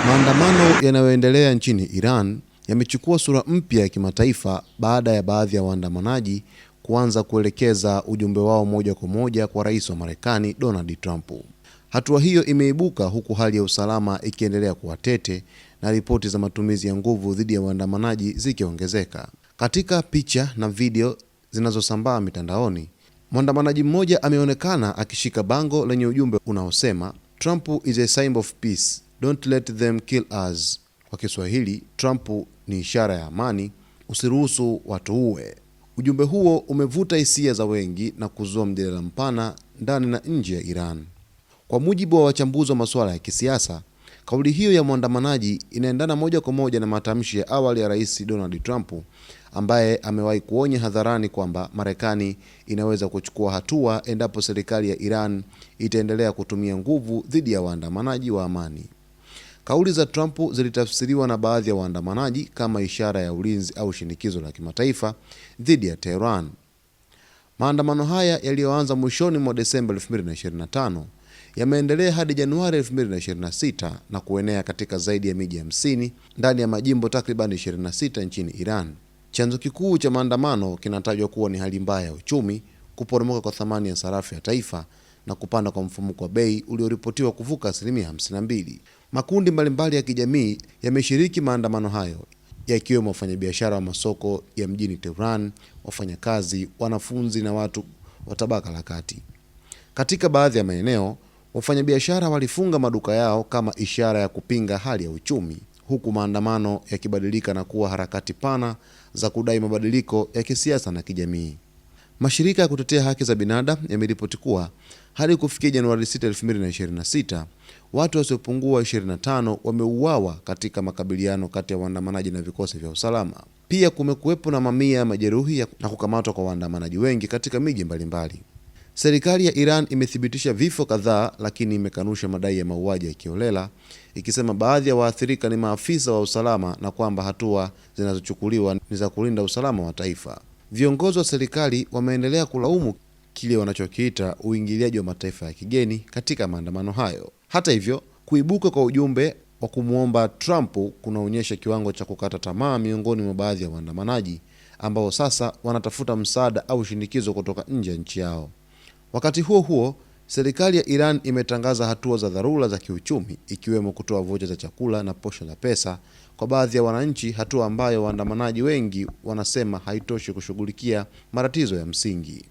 Maandamano yanayoendelea nchini Iran yamechukua sura mpya ya kimataifa baada ya baadhi ya waandamanaji kuanza kuelekeza ujumbe wao moja kwa moja kwa rais wa Marekani Donald Trump. Hatua hiyo imeibuka huku hali ya usalama ikiendelea kuwa tete na ripoti za matumizi ya nguvu dhidi ya waandamanaji zikiongezeka. Katika picha na video zinazosambaa mitandaoni, mwandamanaji mmoja ameonekana akishika bango lenye ujumbe unaosema Trump is a sign of peace, don't let them kill us. Kwa Kiswahili, Trump ni ishara ya amani, usiruhusu watu uwe. Ujumbe huo umevuta hisia za wengi na kuzua mjadala mpana ndani na nje ya Iran. Kwa mujibu wa wachambuzi wa masuala ya kisiasa, kauli hiyo ya mwandamanaji inaendana moja kwa moja na matamshi ya awali ya Rais Donald Trump ambaye amewahi kuonya hadharani kwamba Marekani inaweza kuchukua hatua endapo serikali ya Iran itaendelea kutumia nguvu dhidi ya waandamanaji wa amani. Kauli za Trump zilitafsiriwa na baadhi ya waandamanaji kama ishara ya ulinzi au shinikizo la kimataifa dhidi ya Tehran. Maandamano haya yaliyoanza mwishoni mwa Desemba 2025 yameendelea hadi Januari 2026 na kuenea katika zaidi ya miji 50 ndani ya majimbo takriban 26 nchini Iran. Chanzo kikuu cha maandamano kinatajwa kuwa ni hali mbaya ya uchumi, kuporomoka kwa thamani ya sarafu ya taifa na kupanda kwa mfumuko wa bei ulioripotiwa kuvuka 52%. Makundi mbalimbali ya kijamii yameshiriki maandamano hayo, yakiwemo wafanyabiashara wa masoko ya mjini Tehran, wafanyakazi, wanafunzi na watu wa tabaka la kati. Katika baadhi ya maeneo, wafanyabiashara walifunga maduka yao kama ishara ya kupinga hali ya uchumi, huku maandamano yakibadilika na kuwa harakati pana za kudai mabadiliko ya kisiasa na kijamii. Mashirika ya kutetea haki za binadamu yameripoti kuwa hadi kufikia Januari 6, 2026, watu wasiopungua 25 wameuawa katika makabiliano kati ya waandamanaji na vikosi vya usalama. Pia kumekuwepo na mamia ya majeruhi na kukamatwa kwa waandamanaji wengi katika miji mbalimbali. Serikali ya Iran imethibitisha vifo kadhaa, lakini imekanusha madai ya mauaji ya kiholela, ikisema baadhi ya waathirika ni maafisa wa usalama na kwamba hatua zinazochukuliwa ni za kulinda usalama wa taifa. Viongozi wa serikali wameendelea kulaumu kile wanachokiita uingiliaji wa mataifa ya kigeni katika maandamano hayo. Hata hivyo, kuibuka kwa ujumbe wa kumwomba Trump kunaonyesha kiwango cha kukata tamaa miongoni mwa baadhi ya waandamanaji ambao sasa wanatafuta msaada au shinikizo kutoka nje ya nchi yao. Wakati huo huo, serikali ya Iran imetangaza hatua za dharura za kiuchumi, ikiwemo kutoa vocha za chakula na posho la pesa kwa baadhi ya wananchi, hatua ambayo waandamanaji wengi wanasema haitoshi kushughulikia matatizo ya msingi.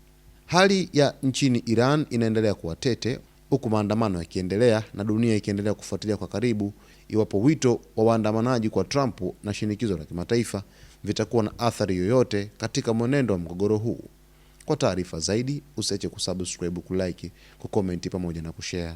Hali ya nchini Iran inaendelea kuwa tete, huku maandamano yakiendelea na dunia ikiendelea kufuatilia kwa karibu iwapo wito wa waandamanaji kwa Trump na shinikizo la kimataifa vitakuwa na athari yoyote katika mwenendo wa mgogoro huu. Kwa taarifa zaidi, usiache kusubscribe, kulike, kukomenti pamoja na kushare.